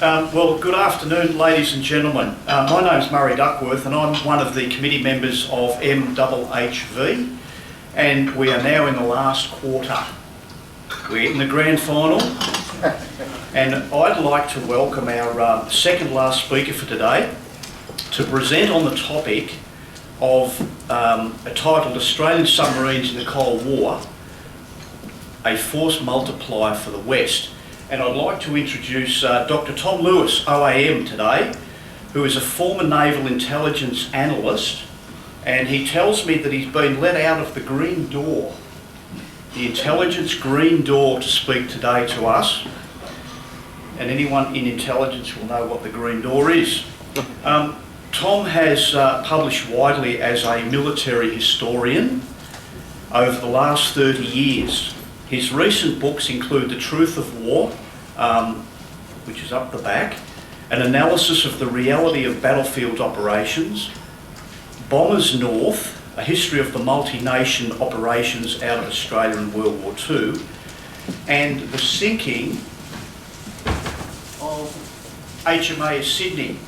Well, good afternoon, ladies and gentlemen. My name's Murray Duckworth, and I'm one of the committee members of MHHV, and we are now in the last quarter. We're in the grand final, and I'd like to welcome our second last speaker for today to present on the topic of titled Australian Submarines in the Cold War, a Force Multiplier for the West. And I'd like to introduce Dr. Tom Lewis, OAM, today, who is a former Naval Intelligence Analyst, and he tells me that he's been let out of the Green Door, the Intelligence Green Door, to speak today to us. And anyone in intelligence will know what the Green Door is. Tom has published widely as a military historian over the last 30 years. His recent books include The Truth of War, which is up the back, an analysis of the reality of battlefield operations, Bombers North, a history of the multi-nation operations out of Australia in World War II, and the sinking of HMAS Sydney.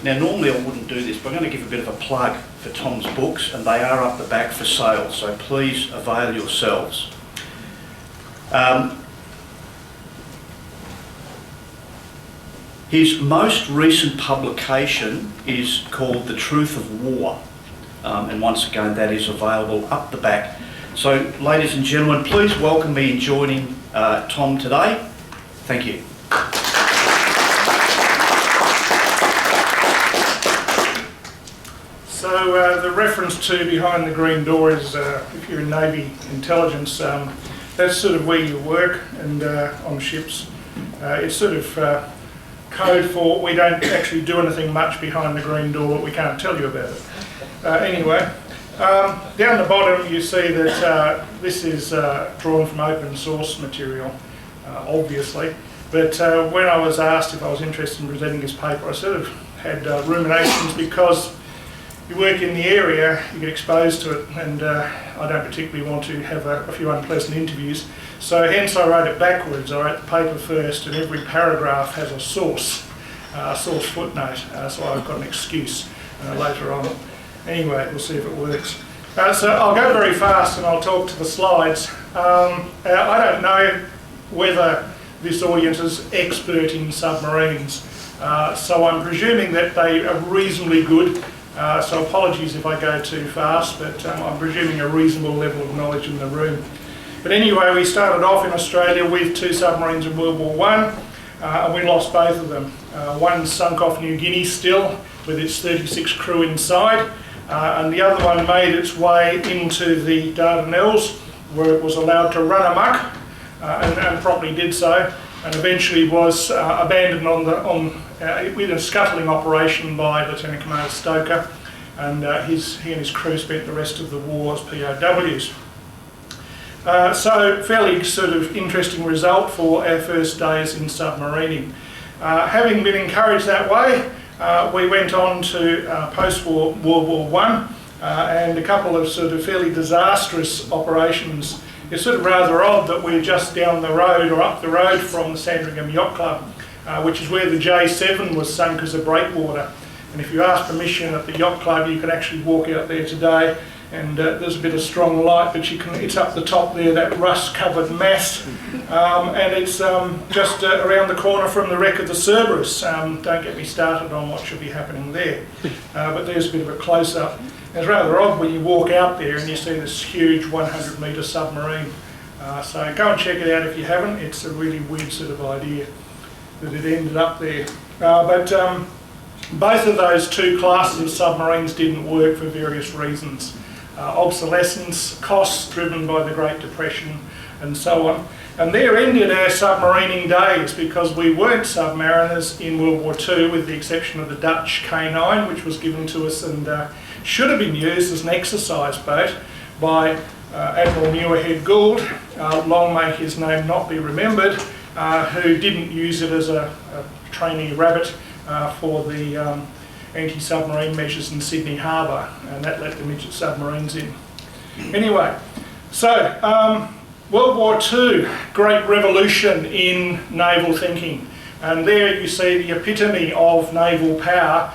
Now, normally I wouldn't do this, but I'm going to give a bit of a plug for Tom's books, and they are up the back for sale, so please avail yourselves. His most recent publication is called The Truth of War, and once again that is available up the back. So, ladies and gentlemen, please welcome me in joining Tom today. Thank you. So the reference to behind the green door is, if you're in Navy intelligence, that's sort of where you work, and on ships. It's sort of code for we don't actually do anything much behind the green door, but we can't tell you about it. Anyway, down the bottom you see that this is drawn from open source material, obviously. But when I was asked if I was interested in presenting this paper, I sort of had ruminations, because you work in the area, you get exposed to it, and I don't particularly want to have a few unpleasant interviews. So hence I wrote it backwards. I wrote the paper first, and every paragraph has a source footnote, so I've got an excuse later on. Anyway, we'll see if it works. So I'll go very fast and I'll talk to the slides. I don't know whether this audience is expert in submarines, so I'm presuming that they are reasonably good. So apologies if I go too fast, but I'm presuming a reasonable level of knowledge in the room. But anyway, we started off in Australia with 2 submarines in World War I, and we lost both of them. One sunk off New Guinea still, with its 36 crew inside, and the other one made its way into the Dardanelles, where it was allowed to run amok, and properly did so, and eventually was abandoned with a scuttling operation by Lieutenant Commander Stoker, and he and his crew spent the rest of the war as POWs. So fairly sort of interesting result for our first days in submarining. Having been encouraged that way, we went on to post-war World War I, and a couple of sort of fairly disastrous operations. It's sort of rather odd that we're just down the road or up the road from the Sandringham Yacht Club, which is where the J7 was sunk as a breakwater. And if you ask permission at the yacht club, you can actually walk out there today, and there's a bit of strong light, but it's up the top there, that rust-covered mass, and it's just around the corner from the wreck of the Cerberus. Don't get me started on what should be happening there, but there's a bit of a close-up. It's rather odd when you walk out there and you see this huge 100-metre submarine. So go and check it out if you haven't. It's a really weird sort of idea that it ended up there. But both of those 2 classes of submarines didn't work for various reasons. Obsolescence, costs driven by the Great Depression, and so on. And there ended our submarining days, because we weren't submariners in World War II, with the exception of the Dutch K9, which was given to us and should have been used as an exercise boat by Admiral Muirhead Gould, long may his name not be remembered, who didn't use it as a trainee rabbit for the anti-submarine measures in Sydney Harbour, and that let the midget submarines in. Anyway, so World War II, great revolution in naval thinking. And there you see the epitome of naval power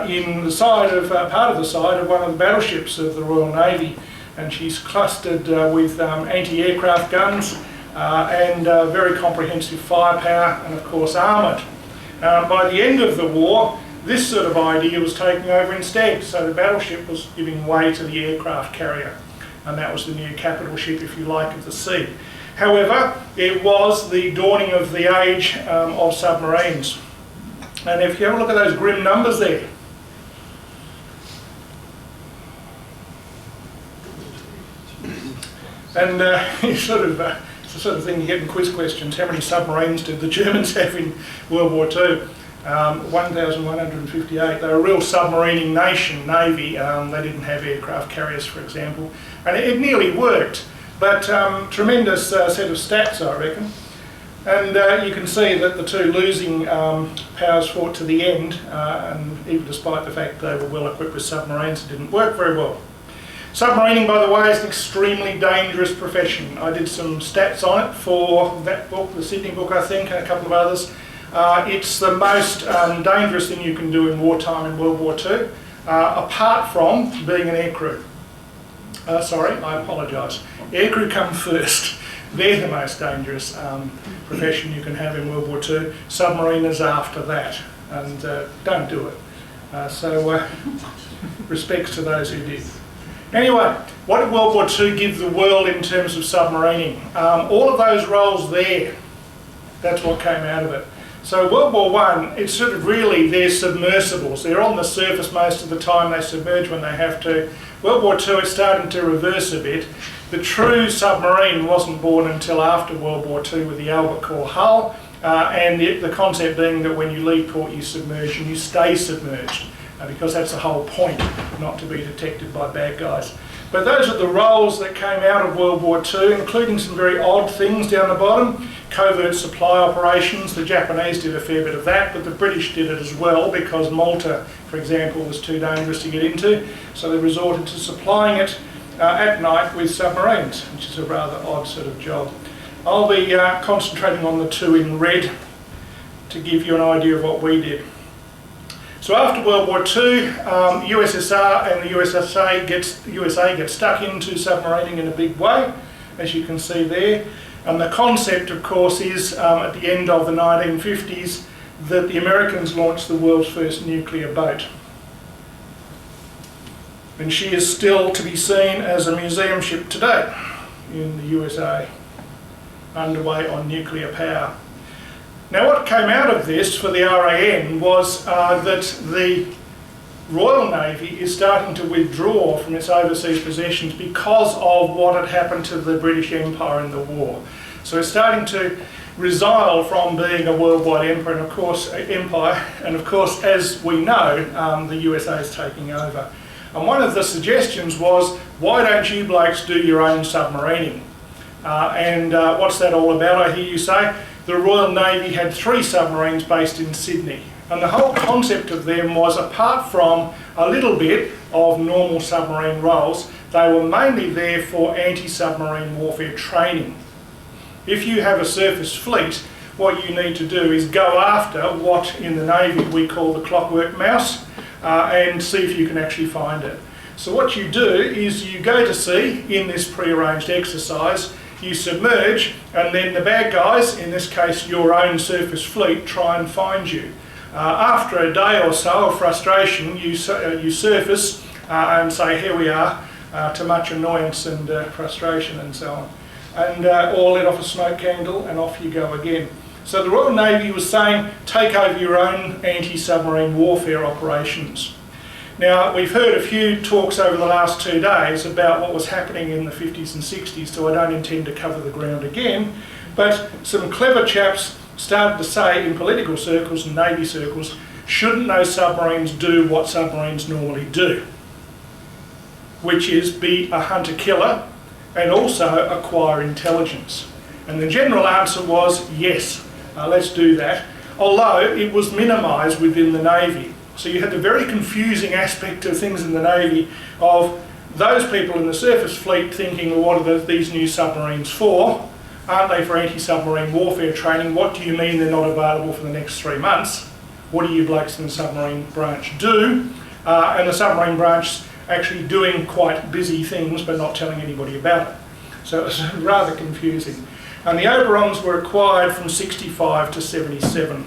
in the side of, part of the side of one of the battleships of the Royal Navy. And she's clustered with anti-aircraft guns and very comprehensive firepower, and of course armoured. By the end of the war, this sort of idea was taking over instead, so the battleship was giving way to the aircraft carrier, and that was the new capital ship, if you like, of the sea. However, it was the dawning of the age of submarines. And if you have a look at those grim numbers there, and it's the sort of thing you get in quiz questions. How many submarines did the Germans have in World War II? 1,158. They were a real submarining nation, Navy. They didn't have aircraft carriers, for example. And it nearly worked, but tremendous set of stats, I reckon. And you can see that the two losing powers fought to the end, and even despite the fact they were well equipped with submarines, it didn't work very well. Submarining, by the way, is an extremely dangerous profession. I did some stats on it for that book, the Sydney book, I think, and a couple of others. It's the most dangerous thing you can do in wartime in World War II, apart from being an aircrew. Sorry, I apologise. Aircrew come first. They're the most dangerous profession you can have in World War II. Submariners after that, and don't do it. So respects to those who did. Anyway, what did World War II give the world in terms of submarining? All of those roles there, that's what came out of it. So World War I, it's sort of really, they're submersibles. They're on the surface most of the time, they submerge when they have to. World War II is starting to reverse a bit. The true submarine wasn't born until after World War II with the Albert core hull, and the concept being that when you leave port you submerge and you stay submerged. Because that's the whole point, not to be detected by bad guys. But those are the roles that came out of World War II, including some very odd things down the bottom. Covert supply operations, the Japanese did a fair bit of that, but the British did it as well because Malta, for example, was too dangerous to get into. So they resorted to supplying it at night with submarines, which is a rather odd sort of job. I'll be concentrating on the two in red to give you an idea of what we did. So after World War II, USSR and the USA get stuck into submarining in a big way, as you can see there. And the concept, of course, is at the end of the 1950s that the Americans launched the world's first nuclear boat. And she is still to be seen as a museum ship today in the USA, underway on nuclear power. Now what came out of this for the RAN was that the Royal Navy is starting to withdraw from its overseas possessions because of what had happened to the British Empire in the war. So it's starting to resile from being a worldwide empire, and of course, as we know, the USA is taking over. And one of the suggestions was, why don't you blokes do your own submarining? What's that all about, I hear you say? The Royal Navy had 3 submarines based in Sydney, and the whole concept of them was, apart from a little bit of normal submarine roles, they were mainly there for anti-submarine warfare training. If you have a surface fleet, what you need to do is go after what in the Navy we call the clockwork mouse and see if you can actually find it. So what you do is you go to sea in this pre-arranged exercise, you submerge, and then the bad guys, in this case your own surface fleet, try and find you. After a day or so of frustration, you surface and say, here we are, to much annoyance and frustration and so on. And or let off a smoke candle and off you go again. So the Royal Navy was saying, take over your own anti-submarine warfare operations. Now, we've heard a few talks over the last 2 days about what was happening in the 50s and 60s, so I don't intend to cover the ground again, but some clever chaps started to say in political circles and Navy circles, shouldn't those submarines do what submarines normally do? Which is be a hunter-killer and also acquire intelligence. And the general answer was yes, let's do that, although it was minimised within the Navy. So you had the very confusing aspect of things in the Navy of those people in the surface fleet thinking, well, what are these new submarines for? aren't they for anti-submarine warfare training? What do you mean they're not available for the next 3 months? What do you blokes in the submarine branch do? And the submarine branch actually doing quite busy things but not telling anybody about it. So it was rather confusing. And the Oberons were acquired from 65 to 77.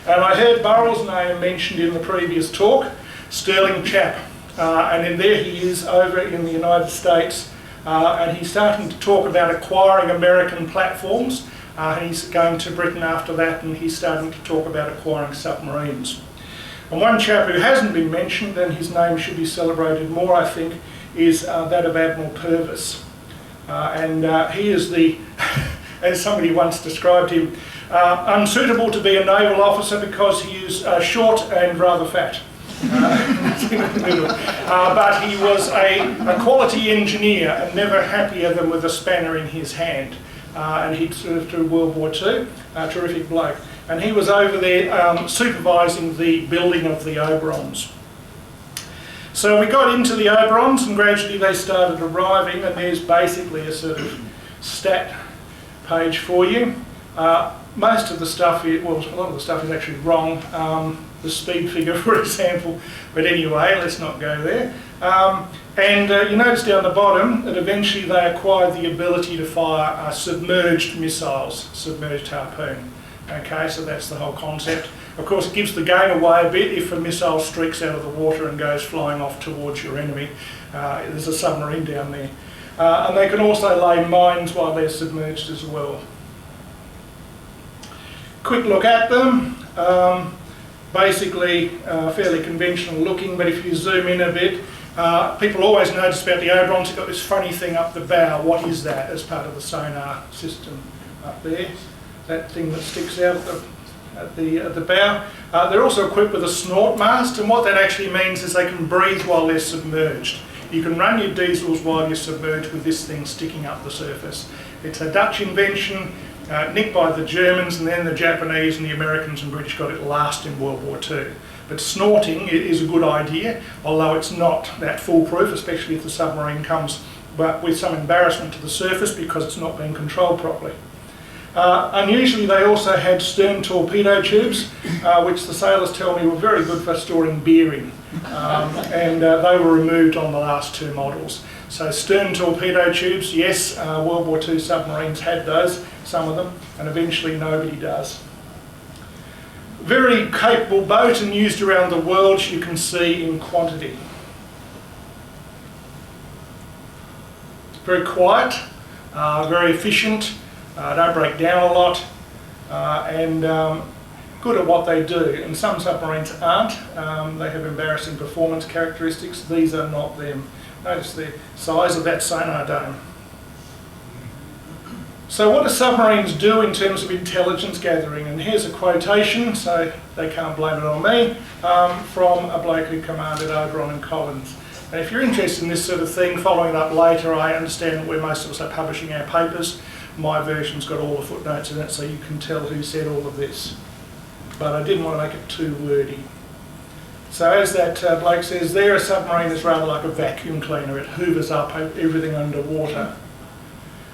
And I heard Burrell's name mentioned in the previous talk, sterling chap. And then there he is over in the United States, and he's starting to talk about acquiring American platforms. He's going to Britain after that, and he's starting to talk about acquiring submarines. And one chap who hasn't been mentioned, and his name should be celebrated more, I think, is that of Admiral Purvis. He is the, as somebody once described him, unsuitable to be a naval officer because he is short and rather fat. But he was a quality engineer and never happier than with a spanner in his hand. And he'd served through World War II, a terrific bloke. And he was over there supervising the building of the Oberons. So we got into the Oberons and gradually they started arriving, and there's basically a sort of stat page for you. Most of the stuff, a lot of the stuff is actually wrong. The speed figure, for example, but anyway, let's not go there. You notice down the bottom that eventually they acquired the ability to fire submerged missiles, submerged harpoon. Okay, so that's the whole concept. Of course, it gives the game away a bit if a missile streaks out of the water and goes flying off towards your enemy. There's a submarine down there. And they can also lay mines while they're submerged as well. Quick look at them. Basically fairly conventional looking, but if you zoom in a bit, people always notice about the Oberons, they've got this funny thing up the bow. What is that as part of the sonar system up there? That thing that sticks out at the bow. They're also equipped with a snort mast, and what that actually means is they can breathe while they're submerged. You can run your diesels while you're submerged with this thing sticking up the surface. It's a Dutch invention. Nicked by the Germans, and then the Japanese and the Americans and British got it last in World War II. But snorting is a good idea, although it's not that foolproof, especially if the submarine comes with some embarrassment to the surface because it's not being controlled properly. Unusually, they also had stern torpedo tubes, which the sailors tell me were very good for storing beer in. They were removed on the last 2 models. So stern torpedo tubes, yes, World War II submarines had those, some of them, and eventually nobody does. Very capable boat and used around the world, you can see in quantity. Very quiet, very efficient, don't break down a lot, and good at what they do. And some submarines aren't. They have embarrassing performance characteristics. These are not them. Notice the size of that sonar dome. So what do submarines do in terms of intelligence gathering? And here's a quotation, so they can't blame it on me, from a bloke who commanded Oberon and Collins. And if you're interested in this sort of thing, following it up later, I understand that where most of us are publishing our papers, my version's got all the footnotes in it, so you can tell who said all of this. But I didn't want to make it too wordy. So as that bloke says there, a submarine is rather like a vacuum cleaner. It hoovers up everything underwater.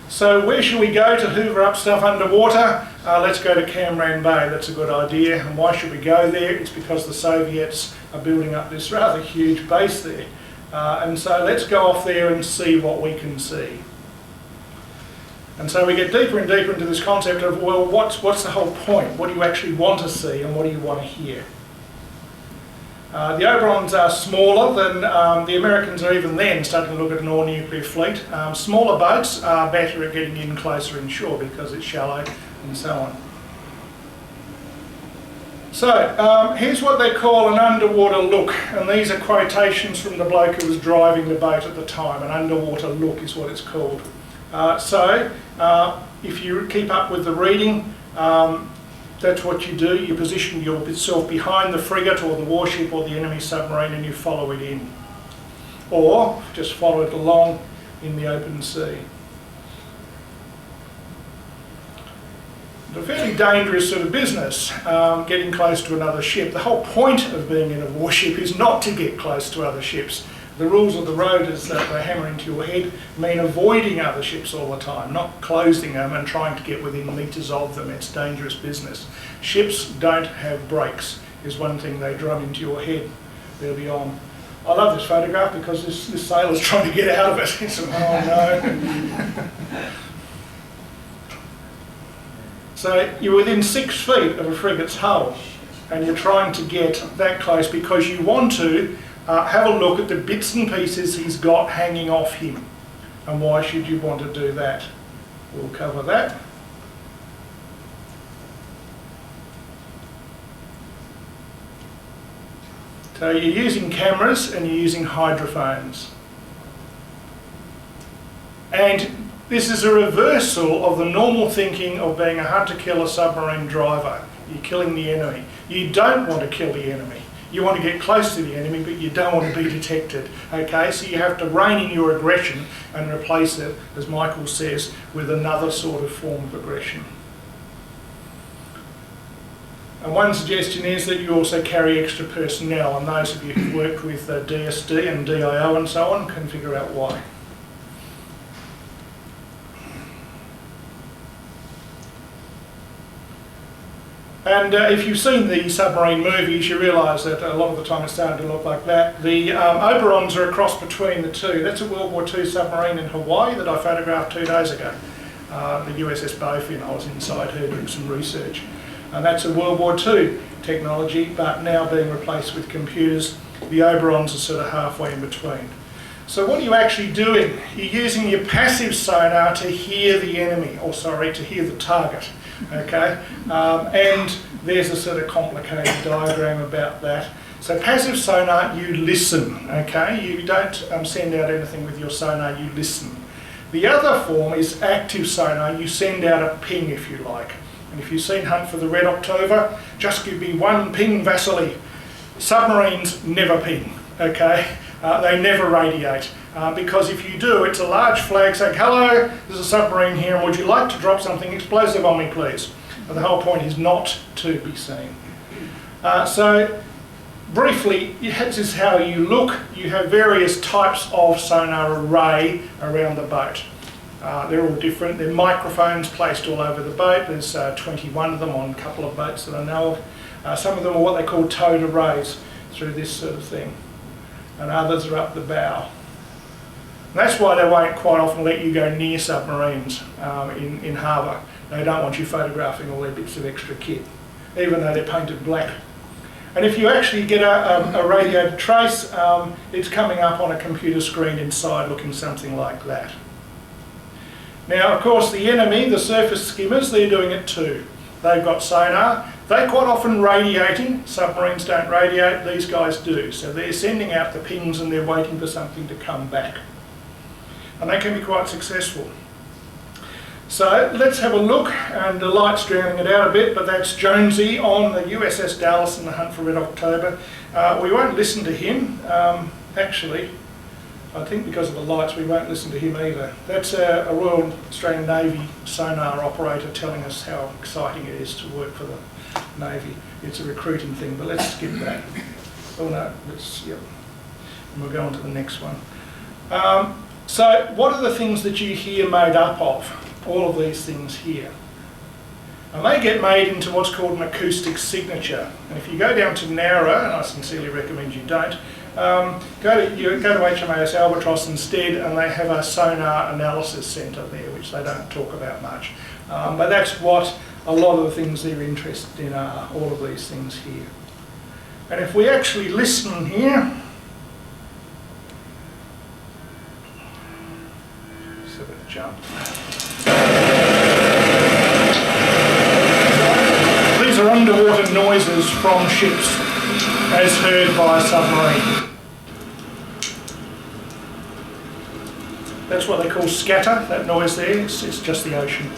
So where should we go to hoover up stuff underwater? Let's go to Cam Ranh Bay. That's a good idea. And why should we go there? It's because the Soviets are building up this rather huge base there. And so let's go off there and see what we can see. And so we get deeper and deeper into this concept of, well, what's the whole point? What do you actually want to see and what do you want to hear? The Oberons are smaller than the Americans are even then starting to look at an all-nuclear fleet. Smaller boats are better at getting in closer inshore because it's shallow and so on. So here's what they call an underwater look, and these are quotations from the bloke who was driving the boat at the time. An underwater look is what it's called. If you keep up with the reading, that's what you do. You position yourself behind the frigate or the warship or the enemy submarine and you follow it in. Or just follow it along in the open sea. It's a fairly dangerous sort of business, getting close to another ship. The whole point of being in a warship is not to get close to other ships. the rules of the road, as they hammer into your head, mean avoiding other ships all the time, not closing them and trying to get within metres of them. It's dangerous business. Ships don't have brakes, is one thing they drum into your head early on. I love this photograph because this sailor's trying to get out of it. He said, oh no. So you're within 6 feet of a frigate's hull and you're trying to get that close because you want to have a look at the bits and pieces he's got hanging off him. And why should you want to do that? We'll cover that. So you're using cameras and you're using hydrophones. And this is a reversal of the normal thinking of being a hunter-killer submarine driver. You're killing the enemy. You don't want to kill the enemy. You want to get close to the enemy, but you don't want to be detected. Okay, so you have to rein in your aggression and replace it, as Michael says, with another sort of form of aggression. And one suggestion is that you also carry extra personnel, and those of you who've worked with DSD and DIO and so on can figure out why. And if you've seen the submarine movies, you realise that a lot of the time it's starting to look like that. The Oberons are a cross between the two. That's a World War II submarine in Hawaii that I photographed 2 days ago. The USS Bowfin, I was inside her doing some research. And that's a World War II technology, but now being replaced with computers. The Oberons are sort of halfway in between. So what are you actually doing? You're using your passive sonar to hear the enemy, or sorry, to hear the target. Okay, and there's a sort of complicated diagram about that. So passive sonar, you listen, okay? You don't send out anything with your sonar, you listen. The other form is active sonar, you send out a ping if you like. And if you've seen Hunt for the Red October, just give me one ping, Vasily. Submarines never ping, okay? They never radiate. Because if you do, it's a large flag saying, hello, there's a submarine here, and would you like to drop something explosive on me, please? And the whole point is not to be seen. So, briefly, this is how you look. You have various types of sonar array around the boat. They're all different. They're microphones placed all over the boat. There's 21 of them on a couple of boats that I know of. Some of them are what they call towed arrays through this sort of thing. And others are up the bow. And that's why they won't quite often let you go near submarines in harbour. They don't want you photographing all their bits of extra kit, even though they're painted black. And if you actually get a radiated trace, it's coming up on a computer screen inside looking something like that. Now, of course, the enemy, the surface skimmers, they're doing it too. They've got sonar. They're quite often radiating. Submarines don't radiate, these guys do. So they're sending out the pings and they're waiting for something to come back. And they can be quite successful. So let's have a look, and the light's drowning it out a bit, but that's Jonesy on the USS Dallas in the Hunt for Red October. We won't listen to him. Actually, I think because of the lights we won't listen to him either. That's a Royal Australian Navy sonar operator telling us how exciting it is to work for the Navy. It's a recruiting thing, but let's skip that. Oh no, yep. And we'll go on to the next one. So what are the things that you hear made up of? All of these things here. And they get made into what's called an acoustic signature. And if you go down to NARA, and I sincerely recommend you don't, go to HMAS Albatross instead, and they have a sonar analysis centre there, which they don't talk about much. But that's what a lot of the things they're interested in are, all of these things here. And if we actually listen here, so let's jump. These are underwater noises from ships as heard by a submarine. That's what they call scatter, that noise there, it's just the ocean.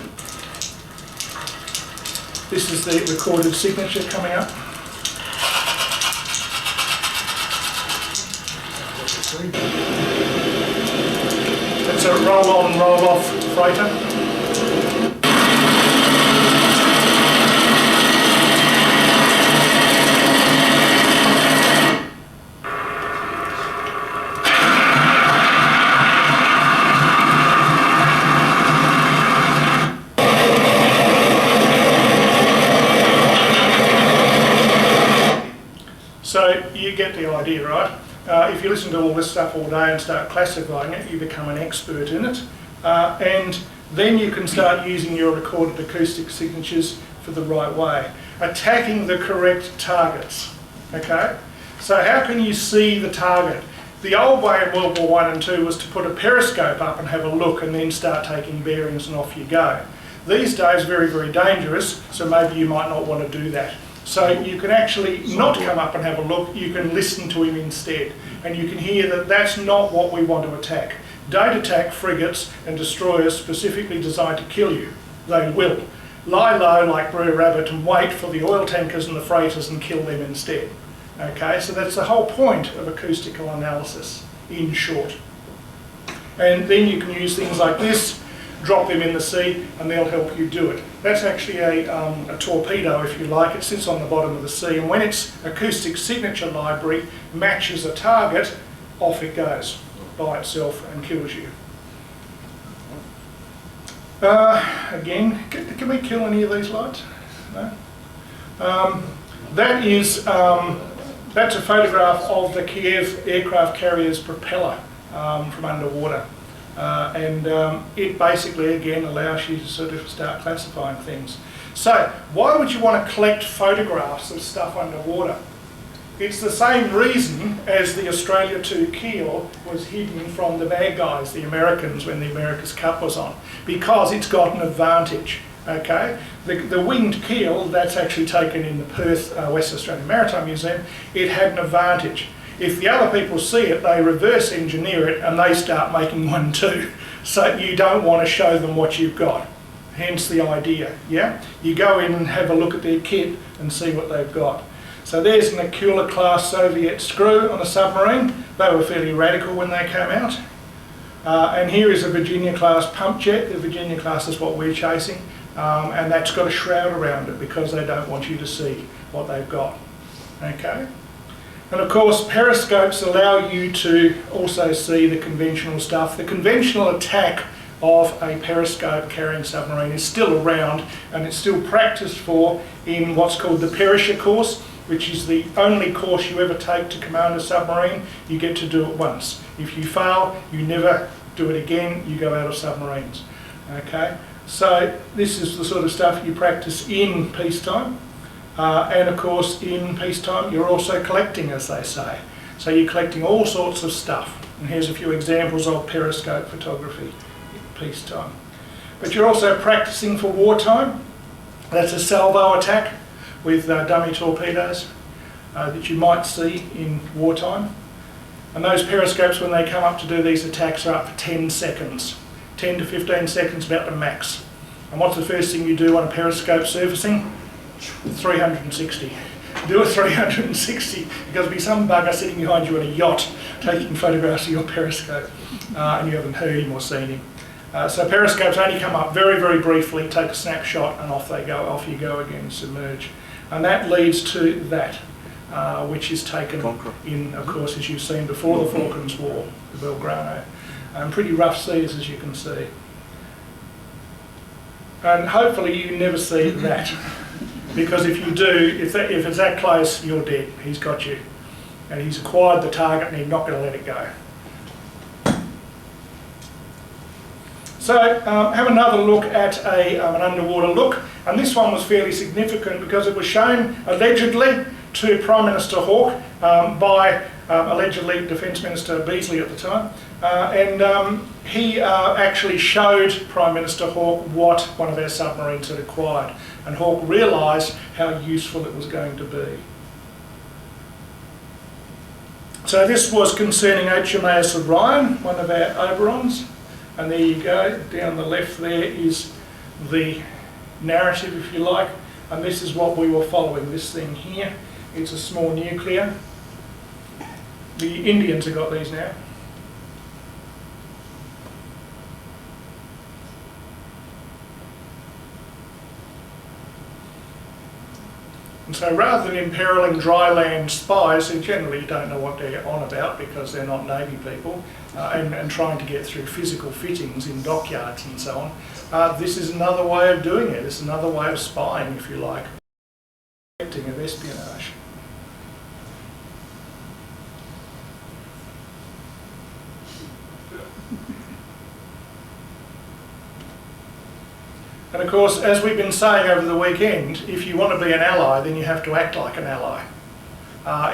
This is the recorded signature coming up. It's a roll-on, roll-off freighter. So you get the idea, right? If you listen to all this stuff all day and start classifying it, you become an expert in it. And then you can start using your recorded acoustic signatures for the right way. Attacking the correct targets, okay? So how can you see the target? The old way in World War One and Two was to put a periscope up and have a look and then start taking bearings and off you go. These days, very, very dangerous, so maybe you might not want to do that. So you can actually not come up and have a look, you can listen to him instead. And you can hear that that's not what we want to attack. Don't attack frigates and destroyers specifically designed to kill you. They will. Lie low like Br'er Rabbit and wait for the oil tankers and the freighters and kill them instead. Okay, so that's the whole point of acoustical analysis, in short. And then you can use things like this, drop them in the sea, and they'll help you do it. That's actually a torpedo, if you like. It sits on the bottom of the sea, and when its acoustic signature library matches a target, off it goes by itself and kills you. Again, can we kill any of these lights? No? That's a photograph of the Kiev aircraft carrier's propeller from underwater. It basically, again, allows you to sort of start classifying things. So, why would you want to collect photographs of stuff underwater? It's the same reason as the Australia 2 keel was hidden from the bad guys, the Americans, when the America's Cup was on, because it's got an advantage. Okay, the winged keel, that's actually taken in the Perth West Australian Maritime Museum, it had an advantage. If the other people see it, they reverse engineer it and they start making one too. So you don't want to show them what you've got. Hence the idea, yeah? You go in and have a look at their kit and see what they've got. So there's an Aquila class Soviet screw on a submarine. They were fairly radical when they came out. And here is a Virginia class pump jet. The Virginia class is what we're chasing. And that's got a shroud around it because they don't want you to see what they've got. Okay? And of course, periscopes allow you to also see the conventional stuff. The conventional attack of a periscope carrying submarine is still around, and it's still practiced for in what's called the perisher course, which is the only course you ever take to command a submarine. You get to do it once. If you fail, you never do it again, you go out of submarines. Okay? So this is the sort of stuff you practice in peacetime. And of course, in peacetime, you're also collecting, as they say. So you're collecting all sorts of stuff. And here's a few examples of periscope photography in peacetime. But you're also practicing for wartime. That's a salvo attack with dummy torpedoes that you might see in wartime. And those periscopes, when they come up to do these attacks, are up for 10 seconds. 10 to 15 seconds, about the max. And what's the first thing you do on a periscope surfacing? 360. Do a 360 because there'll be some bugger sitting behind you on a yacht taking photographs of your periscope and you haven't heard him or seen him. So periscopes only come up very, very briefly, take a snapshot and off they go, off you go again, submerge. And that leads to that, which is taken in, of course, as you've seen before, the Falklands War, the Belgrano. Pretty rough seas, as you can see. And hopefully you never see that. Because if you do, if it's that close, you're dead. He's got you. And he's acquired the target and he's not going to let it go. So have another look at an underwater look. And this one was fairly significant because it was shown allegedly to Prime Minister Hawke by allegedly Defence Minister Beazley at the time. He actually showed Prime Minister Hawke what one of our submarines had acquired. And Hawke realised how useful it was going to be. So this was concerning HMAS Orion, one of our Oberons. And there you go, down the left there is the narrative, if you like. And this is what we were following, this thing here. It's a small nuclear. The Indians have got these now. And so rather than imperiling dry land spies who generally don't know what they're on about because they're not Navy people and trying to get through physical fittings in dockyards and so on, this is another way of doing it. It's another way of spying, if you like, of espionage. And of course, as we've been saying over the weekend, if you want to be an ally, then you have to act like an ally.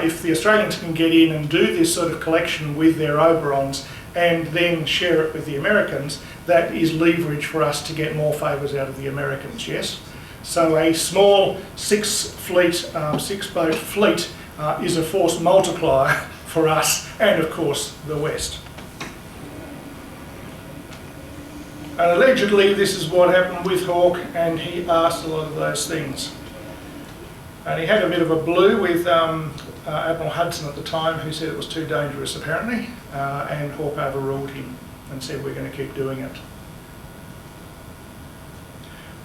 If the Australians can get in and do this sort of collection with their Oberons and then share it with the Americans, that is leverage for us to get more favours out of the Americans, yes? So a small six-boat fleet is a force multiplier for us and, of course, the West. And allegedly this is what happened with Hawke, and he asked a lot of those things. And he had a bit of a blue with Admiral Hudson at the time, who said it was too dangerous apparently, and Hawke overruled him and said we're going to keep doing it.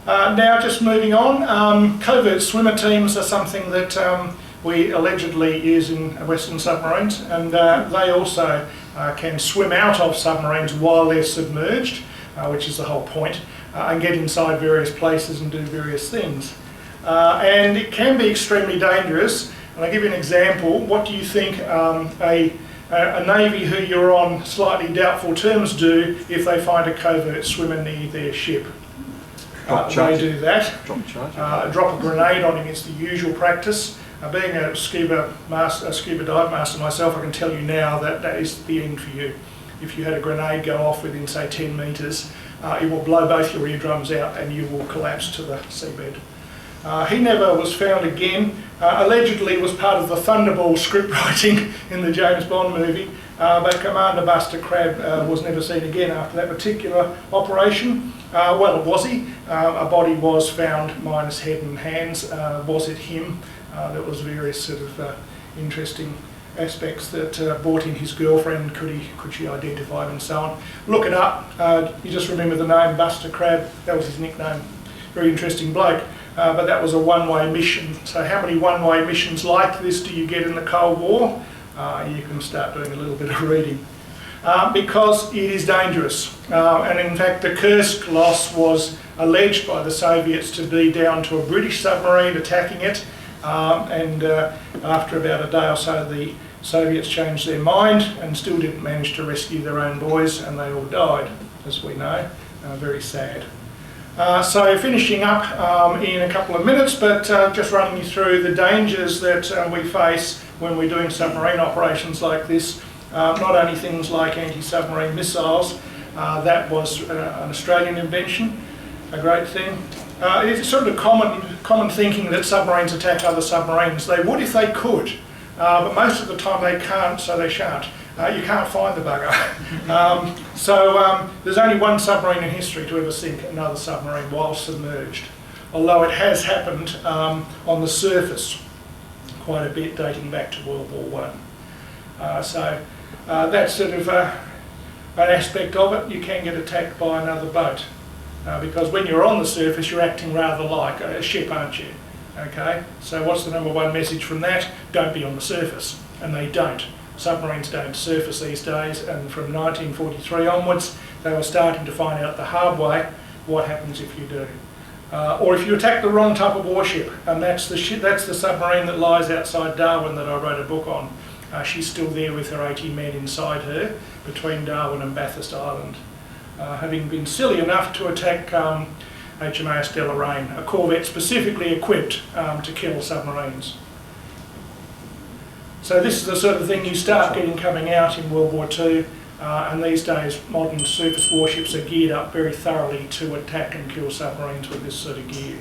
Now just moving on, covert swimmer teams are something that we allegedly use in Western submarines, and they also can swim out of submarines while they're submerged, which is the whole point, and get inside various places and do various things. And it can be extremely dangerous. And I'll give you an example. What do you think a Navy who you're on slightly doubtful terms do if they find a covert swimmer near their ship? They do that. Drop a grenade on him. It's the usual practice. Being a scuba dive master myself, I can tell you now that that is the end for you. If you had a grenade go off within, say, 10 metres, it will blow both your eardrums out and you will collapse to the seabed. He never was found again. Allegedly was part of the Thunderball script writing in the James Bond movie, but Commander Buster Crabbe was never seen again after that particular operation. Well, was he? A body was found minus head and hands. Was it him? There was various sort of interesting aspects that brought in his girlfriend. Could she identify him and so on? Look it up. You just remember the name Buster Crabbe. That was his nickname. Very interesting bloke. But that was a one-way mission. So how many one-way missions like this do you get in the Cold War? You can start doing a little bit of reading. Because it is dangerous. And in fact the Kursk loss was alleged by the Soviets to be down to a British submarine attacking it. After about a day or so the Soviets changed their mind and still didn't manage to rescue their own boys, and they all died, as we know. Very sad. So finishing up in a couple of minutes, but just running you through the dangers that we face when we're doing submarine operations like this. Not only things like anti-submarine missiles, that was an Australian invention, a great thing. It's sort of common thinking that submarines attack other submarines. They would if they could, but most of the time they can't, so they shan't. You can't find the bugger. So there's only one submarine in history to ever sink another submarine while submerged, although it has happened on the surface quite a bit, dating back to World War I. So that's sort of an aspect of it. You can get attacked by another boat because when you're on the surface you're acting rather like a ship, aren't you? Okay, so what's the number one message from that? Don't be on the surface, and they don't. Submarines don't surface these days, and from 1943 onwards they were starting to find out the hard way what happens if you do. Or if you attack the wrong type of warship, and that's the submarine that lies outside Darwin that I wrote a book on. She's still there with her 80 men inside her between Darwin and Bathurst Island, having been silly enough to attack HMAS Deloraine, a corvette specifically equipped to kill submarines. So this is the sort of thing you start getting coming out in World War II, and these days modern surface warships are geared up very thoroughly to attack and kill submarines with this sort of gear.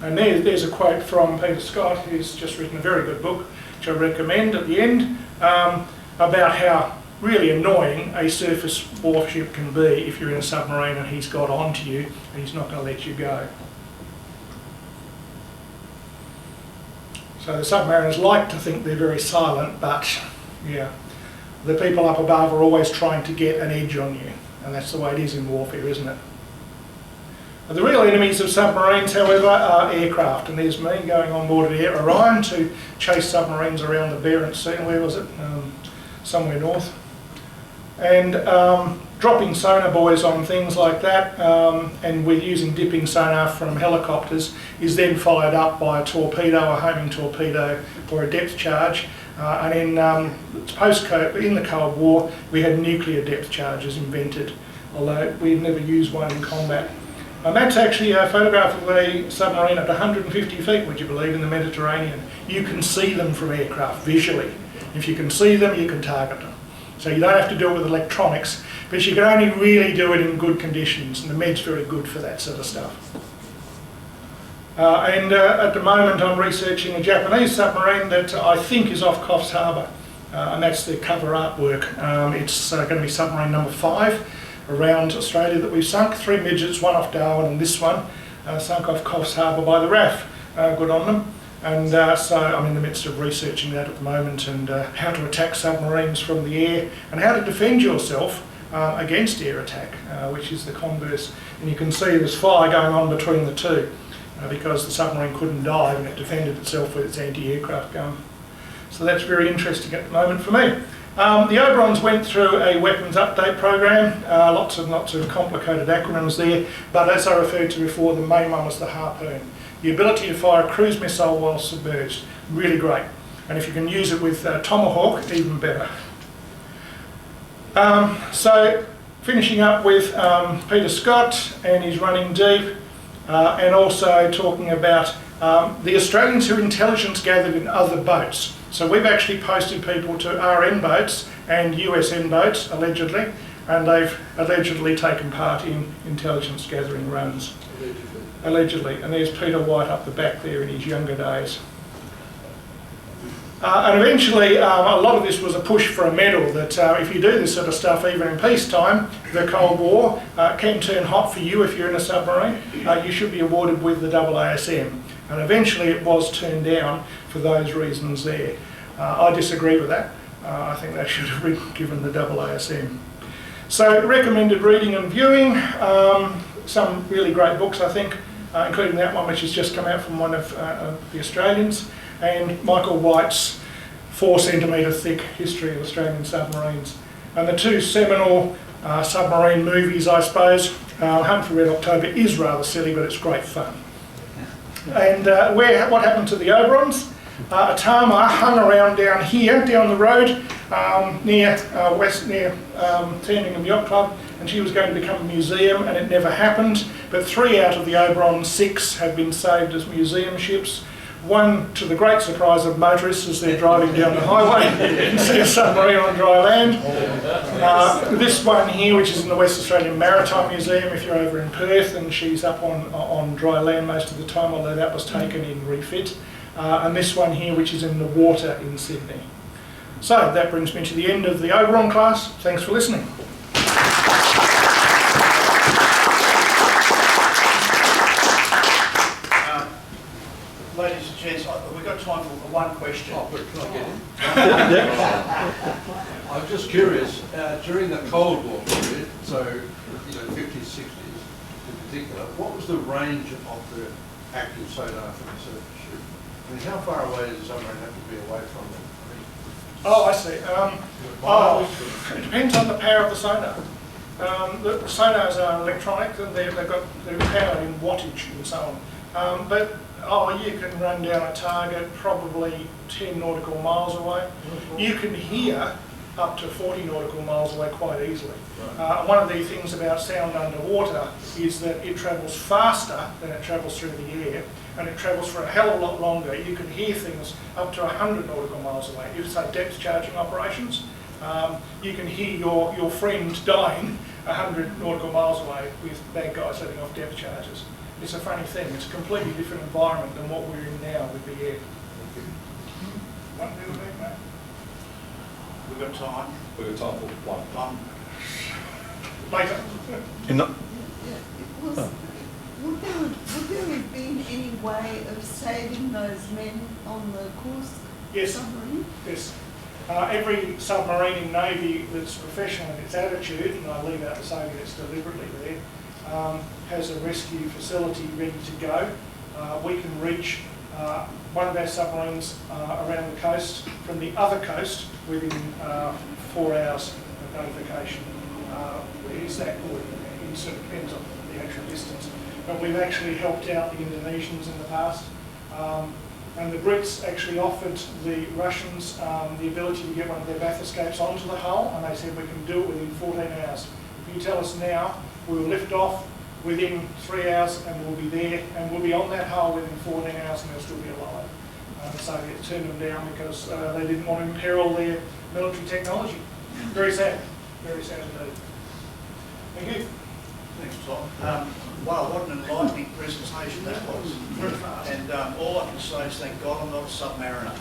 And there's a quote from Peter Scott, who's just written a very good book, which I recommend at the end, about how really annoying a surface warship can be if you're in a submarine and he's got onto you and he's not going to let you go. So the submariners like to think they're very silent, but yeah, the people up above are always trying to get an edge on you, and that's the way it is in warfare, isn't it? The real enemies of submarines, however, are aircraft, and there's me going on board at Orion to chase submarines around the Barents Sea. Where was it? Somewhere north. And dropping sonar buoys on things like that, and we're using dipping sonar from helicopters, is then followed up by a torpedo, a homing torpedo, or a depth charge. And in the Cold War, we had nuclear depth charges invented, although we've never used one in combat. And that's actually a photograph of a submarine at 150 feet, would you believe, in the Mediterranean. You can see them from aircraft visually. If you can see them, you can target them. So you don't have to do it with electronics, but you can only really do it in good conditions, and the Med's very good for that sort of stuff. At the moment I'm researching a Japanese submarine that I think is off Coffs Harbour, and that's the cover artwork. It's going to be submarine number 5 around Australia that we've sunk. 3 midgets, one off Darwin and this one, sunk off Coffs Harbour by the RAF. Good on them. And so I'm in the midst of researching that at the moment, and how to attack submarines from the air and how to defend yourself against air attack, which is the converse. And you can see there's fire going on between the two because the submarine couldn't dive and it defended itself with its anti-aircraft gun. So that's very interesting at the moment for me. The Oberons went through a weapons update program, lots of complicated acronyms there, but as I referred to before, the main one was the Harpoon. The ability to fire a cruise missile while submerged, really great. And if you can use it with Tomahawk, even better. So finishing up with Peter Scott and his running deep, and also talking about the Australians who intelligence gathered in other boats. So we've actually posted people to RN boats and USN boats, allegedly, and they've allegedly taken part in intelligence gathering runs. Allegedly. And there's Peter White up the back there in his younger days. And eventually, a lot of this was a push for a medal, that if you do this sort of stuff, even in peacetime, the Cold War can turn hot for you if you're in a submarine. You should be awarded with the AASM. And eventually it was turned down for those reasons there. I disagree with that. I think they should have been given the AASM. So recommended reading and viewing, some really great books I think, including that one which has just come out from one of the Australians, and Michael White's 4 centimetre thick History of Australian Submarines. And the 2 seminal submarine movies, I suppose, Hunt for Red October is rather silly, but it's great fun. And what happened to the Oberons? A Tama hung around down here, down the road, near Sandringham Yacht Club, and she was going to become a museum, and it never happened. But 3 out of the Oberon 6 have been saved as museum ships. One, to the great surprise of motorists as they're driving down the highway and see a submarine on dry land. This one here, which is in the West Australian Maritime Museum, if you're over in Perth, and she's up on dry land most of the time, although that was taken in refit. And this one here, which is in the water in Sydney. So that brings me to the end of the Oberon class. Thanks for listening. Ladies and gents, we've got time for one question. Oh, but can I get in? I'm just curious, during the Cold War period, so 50s, 60s in particular, what was the range of the active sonar from the surface ship? I mean, how far away does the submarine have to be away from them? Oh, I see. It depends on the power of the sonar. The sonars are electronic, and they're powered in wattage and so on. But you can run down a target probably 10 nautical miles away. You can hear up to 40 nautical miles away quite easily. One of the things about sound underwater is that it travels faster than it travels through the air, and it travels for a hell of a lot longer. You can hear things up to 100 nautical miles away. If say depth charging operations, you can hear your friend dying 100 nautical miles away with bad guys setting off depth charges. It's a funny thing. It's a completely different environment than what we're in now with the air. One deal there, mate? We've got time. We've got time for one. Later. Would there have been any way of saving those men on the Kursk submarine? Yes. Every submarine in Navy that's professional in its attitude, and I leave out the Soviets deliberately there, has a rescue facility ready to go. We can reach one of our submarines around the coast from the other coast within 4 hours of notification. Is that good? It sort of depends on the actual distance. But we've actually helped out the Indonesians in the past. And the Brits actually offered the Russians the ability to get one of their bathyscapes onto the hull, and they said we can do it within 14 hours. If you tell us now, we will lift off, within 3 hours, and we'll be there, and we'll be on that hull within 14 hours, and they'll still be alive. So they turned them down because they didn't want to imperil their military technology. Very sad indeed. Thank you. Thanks, Tom. Wow, what an enlightening presentation that was. And all I can say is thank God I'm not a submariner.